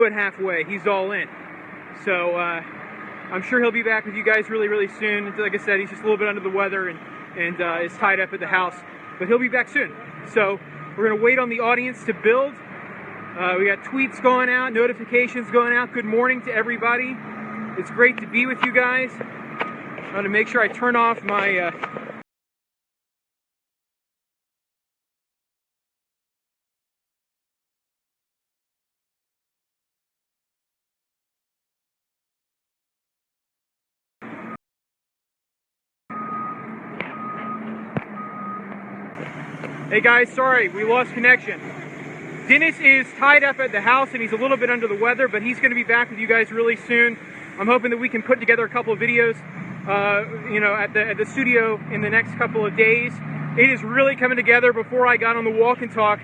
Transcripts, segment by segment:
But halfway, he's all in. So I'm sure he'll be back with you guys really soon. Like I said, he's just a little bit under the weather and is tied up at the house, but he'll be back soon. So we're gonna wait on the audience to build. We got tweets going out, notifications going out. Good morning to everybody. It's great to be with you guys. I'm gonna make sure I turn off my Hey guys, sorry, we lost connection. Dennis is tied up at the house and he's a little bit under the weather, but he's going to be back with you guys really soon. I'm hoping that we can put together a couple of videos, at the studio in the next couple of days. It is really coming together. Before I got on the walk and talk,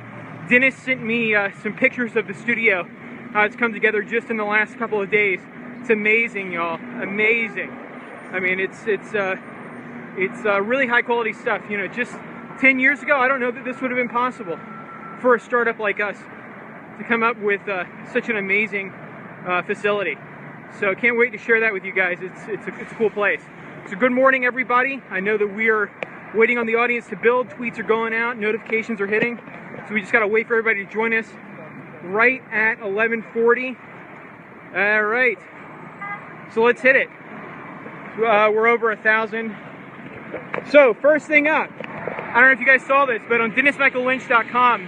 Dennis sent me some pictures of the studio. It's come together just in the last couple of days. It's amazing, y'all. Amazing. I mean, it's really high quality stuff. You know, just 10 years ago, I don't know that this would have been possible for a startup like us to come up with such an amazing facility. So can't wait to share that with you guys. It's a cool place. So good morning, everybody. I know that we are waiting on the audience to build. Tweets are going out, notifications are hitting. So we just got to wait for everybody to join us right at 11:40. All right. So let's hit it. We're over 1,000. So first thing up, I don't know if you guys saw this, but on DennisMichaelLynch.com,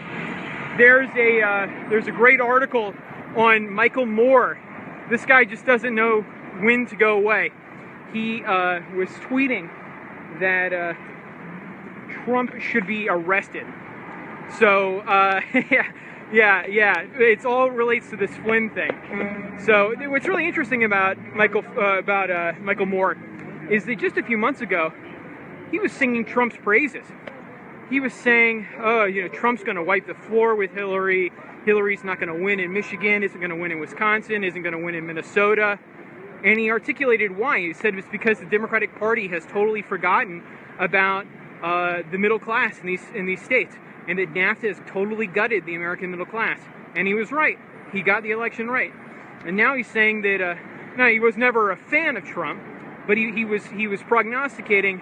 there's a great article on Michael Moore. This guy just doesn't know when to go away. He was tweeting that Trump should be arrested. So yeah, it all relates to this Flynn thing. So what's really interesting about Michael Moore is that just a few months ago, he was singing Trump's praises. He was saying, oh, you know, Trump's going to wipe the floor with Hillary. Hillary's not going to win in Michigan, isn't going to win in Wisconsin, isn't going to win in Minnesota. And he articulated why. He said it's because the Democratic Party has totally forgotten about the middle class in these states, and that NAFTA has totally gutted the American middle class. And he was right. He got the election right. And now he's saying that no, he was never a fan of Trump, but he was prognosticating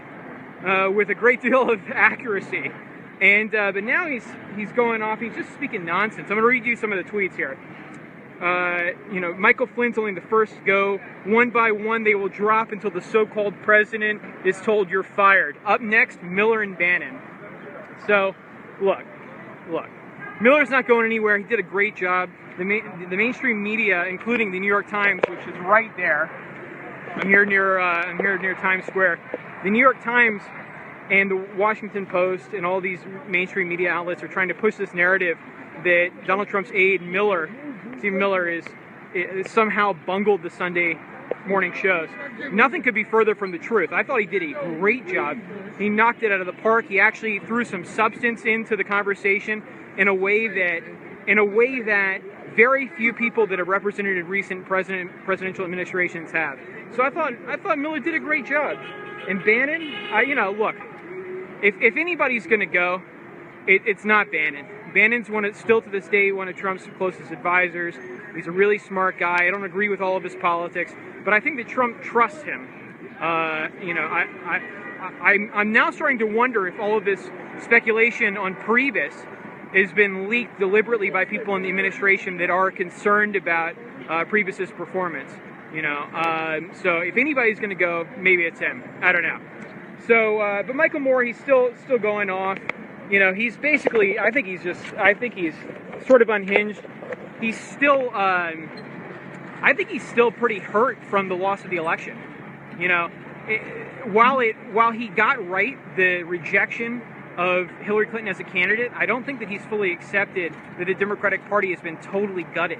with a great deal of accuracy. And but now he's going off. He's just speaking nonsense. I'm going to read you some of the tweets here. You know, Michael Flynn's only the first to go. One by one, they will drop until the so-called president is told you're fired. Up next, Miller and Bannon. So, look. Miller's not going anywhere. He did a great job. The mainstream media, including the New York Times, which is right there. I'm here near Times Square. The New York Times and the Washington Post and all these mainstream media outlets are trying to push this narrative that Donald Trump's aide, Stephen Miller, is somehow bungled the Sunday morning shows. Nothing could be further from the truth. I thought he did a great job. He knocked it out of the park. He actually threw some substance into the conversation in a way that very few people that have represented in recent presidential administrations have. So I thought Miller did a great job. And Bannon, look, if anybody's going to go, it's not Bannon. Bannon's still to this day one of Trump's closest advisors. He's a really smart guy. I don't agree with all of his politics, but I think that Trump trusts him. I'm now starting to wonder if all of this speculation on Priebus has been leaked deliberately by people in the administration that are concerned about Priebus's performance. So if anybody's going to go, maybe it's him. I don't know. So, but Michael Moore, he's still going off. You know, he's basically, I think he's sort of unhinged. He's still, I think he's still pretty hurt from the loss of the election. You know, while he got right the rejection of Hillary Clinton as a candidate, I don't think that he's fully accepted that the Democratic Party has been totally gutted.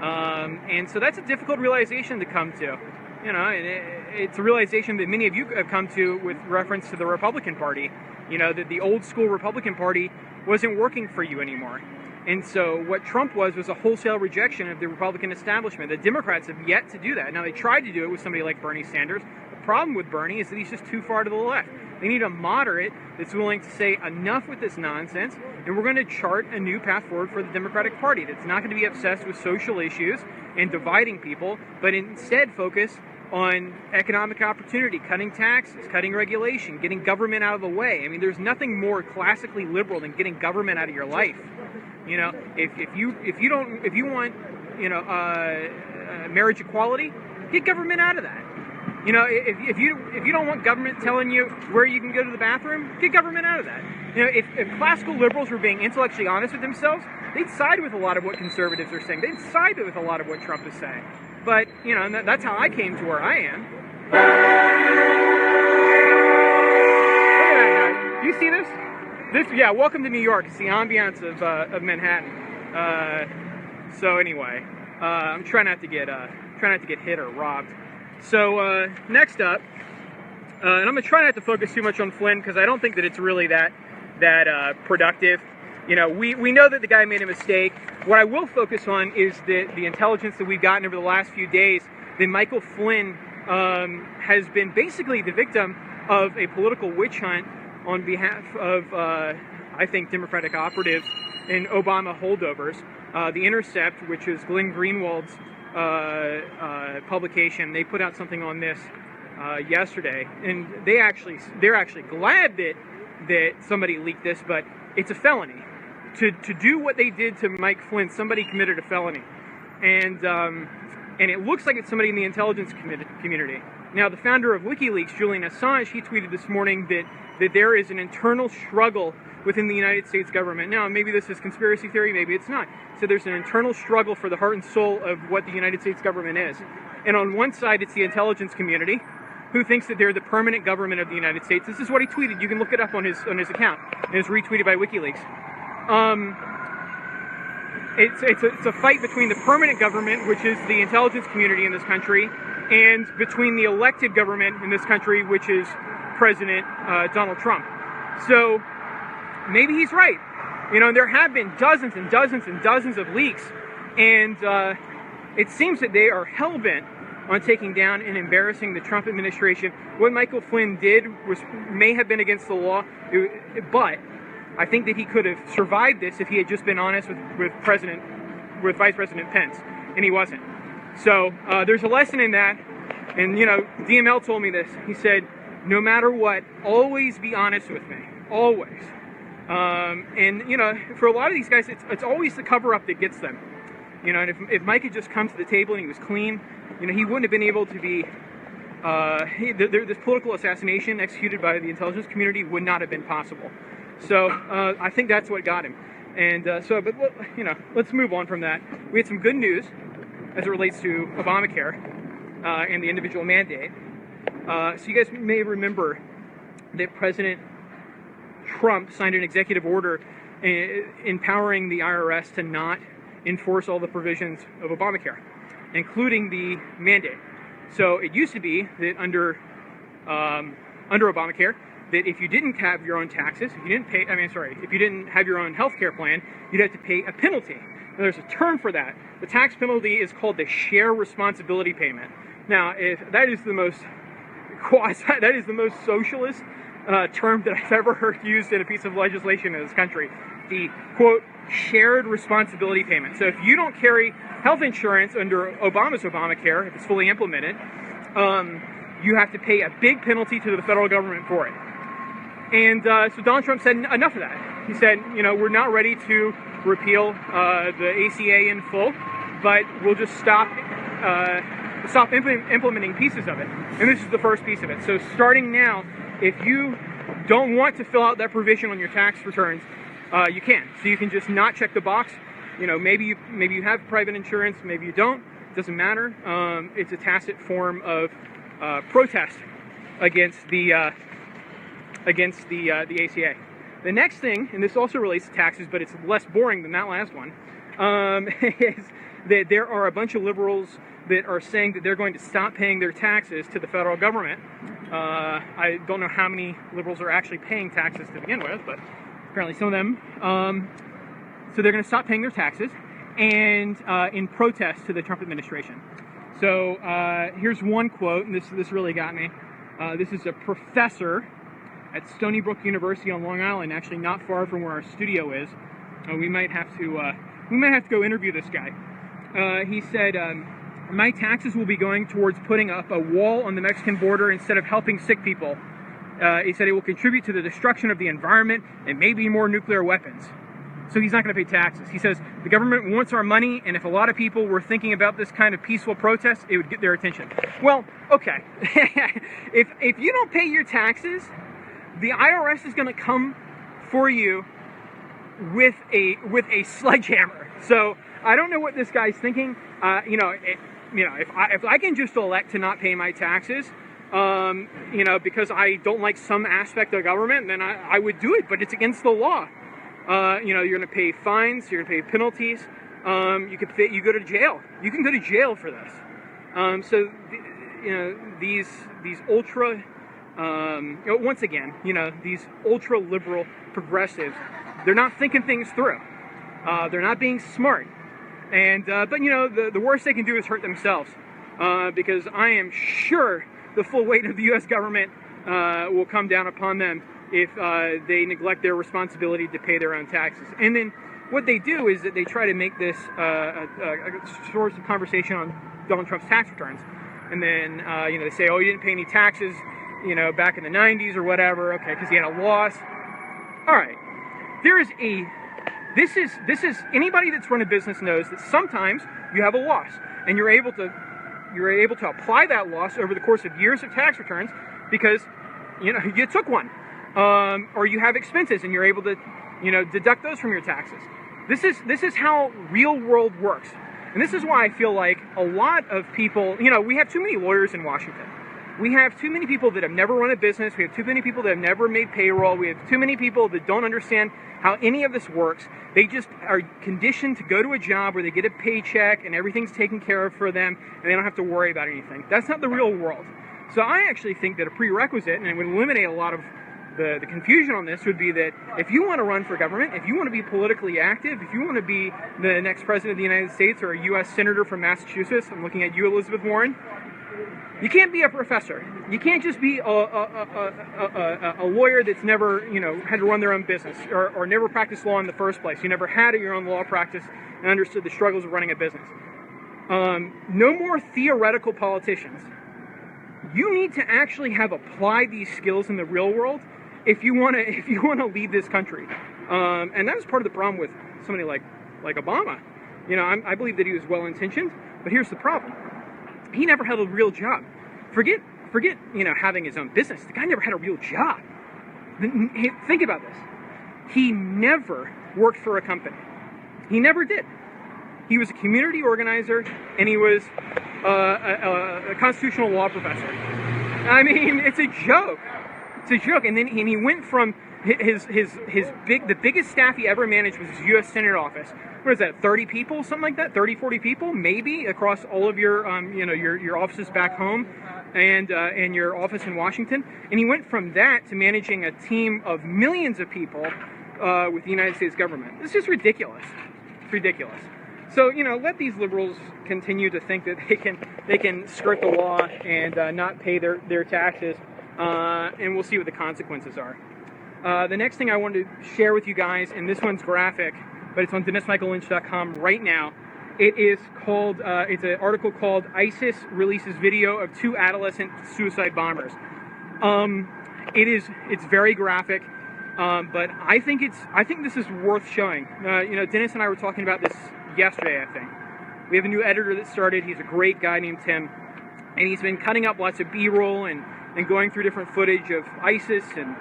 And so that's a difficult realization to come to. You know, and it's a realization that many of you have come to with reference to the Republican Party. You know, that the old school Republican Party wasn't working for you anymore. And so what Trump was a wholesale rejection of the Republican establishment. The Democrats have yet to do that. Now, they tried to do it with somebody like Bernie Sanders. The problem with Bernie is that he's just too far to the left. They need a moderate that's willing to say enough with this nonsense, and we're going to chart a new path forward for the Democratic Party that's not going to be obsessed with social issues and dividing people, but instead focus on economic opportunity, cutting taxes, cutting regulation, getting government out of the way. I mean, there's nothing more classically liberal than getting government out of your life. You know, if you want, you know, marriage equality, get government out of that. You know, if you don't want government telling you where you can go to the bathroom, get government out of that. You know, if classical liberals were being intellectually honest with themselves, they'd side with a lot of what conservatives are saying. They'd side with a lot of what Trump is saying. But, you know, that's how I came to where I am. Look at that guy. Do you see this? Yeah, welcome to New York. It's the ambiance of Manhattan. So anyway, I'm trying not to get hit or robbed. So next up, and I'm gonna try not to focus too much on Flynn because I don't think that it's really that productive. You know, we know that the guy made a mistake. What I will focus on is the intelligence that we've gotten over the last few days that Michael Flynn has been basically the victim of a political witch hunt on behalf of, I think, Democratic operatives and Obama holdovers. The Intercept, which is Glenn Greenwald's publication, they put out something on this yesterday, and they're actually glad that somebody leaked this, but it's a felony. To do what they did to Mike Flynn, somebody committed a felony, and it looks like it's somebody in the intelligence community. Now, the founder of WikiLeaks, Julian Assange, he tweeted this morning that there is an internal struggle within the United States government. Now, maybe this is conspiracy theory, maybe it's not. So there's an internal struggle for the heart and soul of what the United States government is. And on one side, it's the intelligence community, who thinks that they're the permanent government of the United States. This is what he tweeted. You can look it up on his account. It was retweeted by WikiLeaks. It's a fight between the permanent government, which is the intelligence community in this country, and between the elected government in this country, which is President Donald Trump. So maybe he's right. You know, there have been dozens and dozens and dozens of leaks, and it seems that they are hell-bent on taking down and embarrassing the Trump administration. What Michael Flynn did may have been against the law, but I think that he could have survived this if he had just been honest with Vice President Pence, and he wasn't. So there's a lesson in that, and you know, DML told me this. He said, no matter what, always be honest with me, always. And you know, for a lot of these guys, it's always the cover-up that gets them. You know, and if Mike had just come to the table and he was clean, you know, he wouldn't have been able to be. This political assassination executed by the intelligence community would not have been possible. So I think that's what got him. And but you know, let's move on from that. We had some good news as it relates to Obamacare and the individual mandate. So you guys may remember that President Trump signed an executive order empowering the IRS to not enforce all the provisions of Obamacare, including the mandate. So it used to be that under Obamacare, that if you didn't have your own taxes, if you didn't have your own health care plan, you'd have to pay a penalty. Now, there's a term for that. The tax penalty is called the share responsibility payment. Now, if that is the most socialist term that I've ever heard used in a piece of legislation in this country. The, quote, shared responsibility payment. So if you don't carry health insurance under Obama's Obamacare, if it's fully implemented, you have to pay a big penalty to the federal government for it. And so Donald Trump said enough of that. He said, you know, we're not ready to repeal the ACA in full, but we'll just stop implementing pieces of it. And this is the first piece of it. So starting now, if you don't want to fill out that provision on your tax returns, you can. So you can just not check the box. You know, maybe you have private insurance, maybe you don't. It doesn't matter. It's a tacit form of protest against the ACA. The next thing, and this also relates to taxes, but it's less boring than that last one, is that there are a bunch of liberals that are saying that they're going to stop paying their taxes to the federal government. I don't know how many liberals are actually paying taxes to begin with, but apparently some of them. So they're going to stop paying their taxes, and in protest to the Trump administration. So here's one quote, and this really got me. This is a professor at Stony Brook University on Long Island, actually not far from where our studio is. We might have to go interview this guy. He said, my taxes will be going towards putting up a wall on the Mexican border instead of helping sick people. He said it will contribute to the destruction of the environment and maybe more nuclear weapons. So he's not going to pay taxes. He says the government wants our money, and if a lot of people were thinking about this kind of peaceful protest, it would get their attention. Well, okay. if you don't pay your taxes, the IRS is going to come for you with a sledgehammer. So I don't know what this guy's thinking. If I can just elect to not pay my taxes, because I don't like some aspect of government, then I would do it. But it's against the law. You're going to pay fines. You're going to pay penalties. You go to jail. You can go to jail for this. These ultra, once again, these ultra liberal progressives, they're not thinking things through. They're not being smart. And but the worst they can do is hurt themselves, because I am sure the full weight of the U.S. government will come down upon them if they neglect their responsibility to pay their own taxes. And then what they do is that they try to make this a source of conversation on Donald Trump's tax returns. And then they say, oh, you didn't pay any taxes, back in the 90s or whatever, okay, because he had a loss. All right, this is anybody that's run a business knows that sometimes you have a loss, and you're able to apply that loss over the course of years of tax returns because you took one, or you have expenses and you're able to deduct those from your taxes. This is how real world works, and this is why I feel like a lot of people, we have too many lawyers in Washington. We have too many people that have never run a business. We have too many people that have never made payroll. We have too many people that don't understand how any of this works. They just are conditioned to go to a job where they get a paycheck and everything's taken care of for them and they don't have to worry about anything. That's not the real world. So I actually think that a prerequisite, and it would eliminate a lot of the confusion on this, would be that if you want to run for government, if you want to be politically active, if you want to be the next president of the United States or a U.S. senator from Massachusetts, I'm looking at you, Elizabeth Warren, you can't be a professor. You can't just be a lawyer that's never, had to run their own business or never practiced law in the first place. You never had your own law practice and understood the struggles of running a business. No more theoretical politicians. You need to actually have applied these skills in the real world if you want to lead this country. And that was part of the problem with somebody like Obama. I believe that he was well-intentioned, but here's the problem. He never had a real job. Forget, having his own business. The guy never had a real job. Think about this. He never worked for a company. He never did. He was a community organizer, and he was a constitutional law professor. I mean, it's a joke. It's a joke. And he went from the biggest staff he ever managed was his U.S. Senate office. What is that, 30 people, something like that? 30, 40 people, maybe, across all of your, your offices back home and your office in Washington. And he went from that to managing a team of millions of people with the United States government. It's just ridiculous. It's ridiculous. So, let these liberals continue to think that they can skirt the law and not pay their taxes, and we'll see what the consequences are. The next thing I wanted to share with you guys, and this one's graphic, but it's on DennisMichaelLynch.com right now. It is called, it's an article called ISIS Releases Video of 2 Adolescent Suicide Bombers. It's very graphic, but I think this is worth showing. Dennis and I were talking about this yesterday, I think. We have a new editor that started. He's a great guy named Tim, and he's been cutting up lots of B-roll and going through different footage of ISIS and,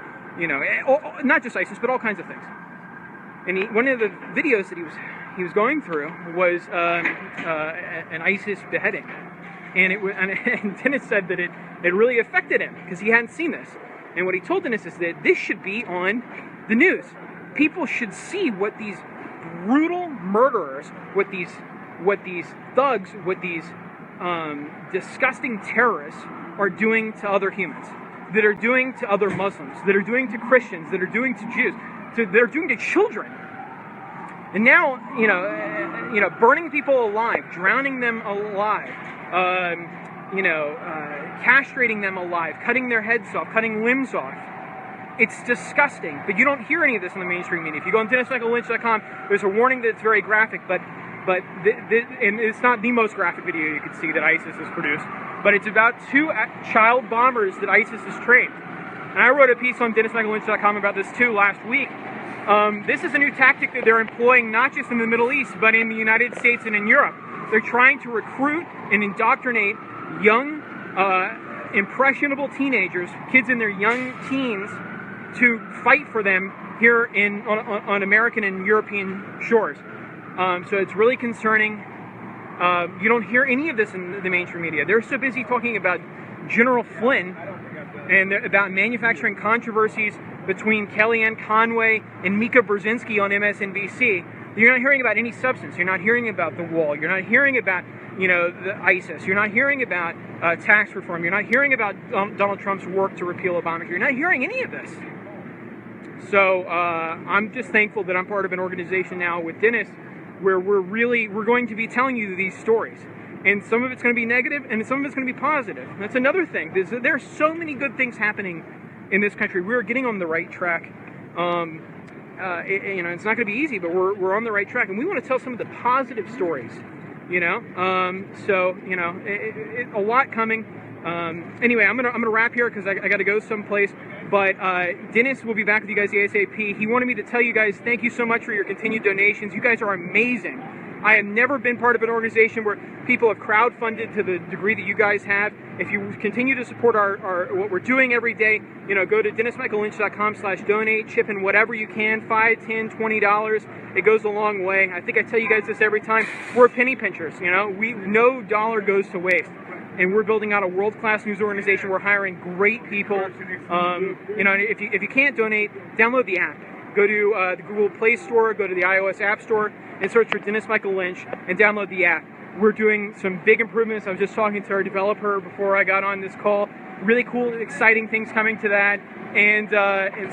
not just ISIS, but all kinds of things. And one of the videos that he was going through was an ISIS beheading, and Dennis said that it really affected him because he hadn't seen this. And what he told Dennis is that this should be on the news. People should see what these brutal murderers, what these thugs, what these disgusting terrorists are doing to other humans, that are doing to other Muslims, that are doing to Christians, that are doing to Jews, that are doing to children. And now, burning people alive, drowning them alive, castrating them alive, cutting their heads off, cutting limbs off. It's disgusting, but you don't hear any of this in the mainstream media. If you go on DennisMichaelLynch.com, there's a warning that it's very graphic, and it's not the most graphic video you can see that ISIS has produced, but it's about 2 child bombers that ISIS has trained. And I wrote a piece on DennisMichaelLynch.com about this too last week. This is a new tactic that they're employing not just in the Middle East, but in the United States and in Europe. They're trying to recruit and indoctrinate young, impressionable teenagers, kids in their young teens, to fight for them here on American and European shores. So it's really concerning. You don't hear any of this in the mainstream media. They're so busy talking about General Flynn and about manufacturing controversies between Kellyanne Conway and Mika Brzezinski on MSNBC. You're not hearing about any substance. You're not hearing about the wall. You're not hearing about, the ISIS. You're not hearing about tax reform. You're not hearing about Donald Trump's work to repeal Obamacare. You're not hearing any of this. So I'm just thankful that I'm part of an organization now with Dennis where we're going to be telling you these stories. And some of it's going to be negative, and some of it's going to be positive. That's another thing. There are so many good things happening in this country. We're getting on the right track. It's not going to be easy, but we're on the right track, and we want to tell some of the positive stories. A lot coming. Anyway, I'm gonna wrap here because I got to go someplace. But Dennis will be back with you guys ASAP. He wanted me to tell you guys thank you so much for your continued donations. You guys are amazing. I have never been part of an organization where people have crowdfunded to the degree that you guys have. If you continue to support our what we're doing every day, go to DennisMichaelLynch.com/donate, chip in whatever you can, $5, $10, $20. It goes a long way. I think I tell you guys this every time. We're penny pinchers. No dollar goes to waste. And we're building out a world-class news organization. We're hiring great people. If you can't donate, download the app. Go to the Google Play Store, go to the iOS App Store, and search for Dennis Michael Lynch, and download the app. We're doing some big improvements. I was just talking to our developer before I got on this call. Really cool, exciting things coming to that. And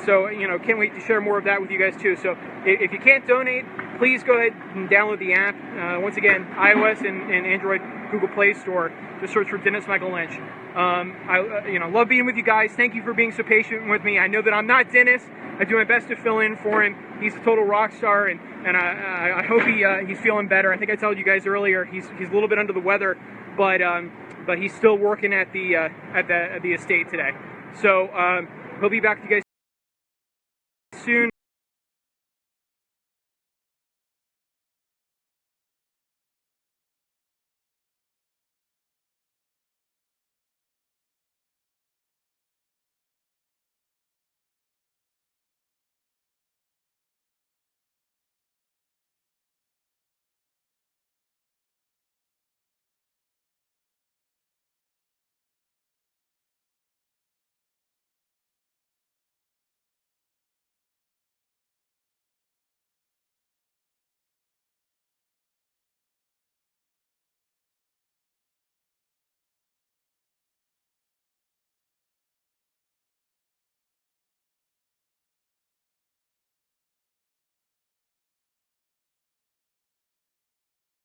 so, can't wait to share more of that with you guys too. So if you can't donate, please go ahead and download the app. Once again, iOS and Android Google Play Store. Just search for Dennis Michael Lynch. I love being with you guys. Thank you for being so patient with me. I know that I'm not Dennis. I do my best to fill in for him. He's a total rock star, and I hope he's feeling better. I think I told you guys earlier he's a little bit under the weather, but he's still working at the estate today. So he'll be back with you guys soon.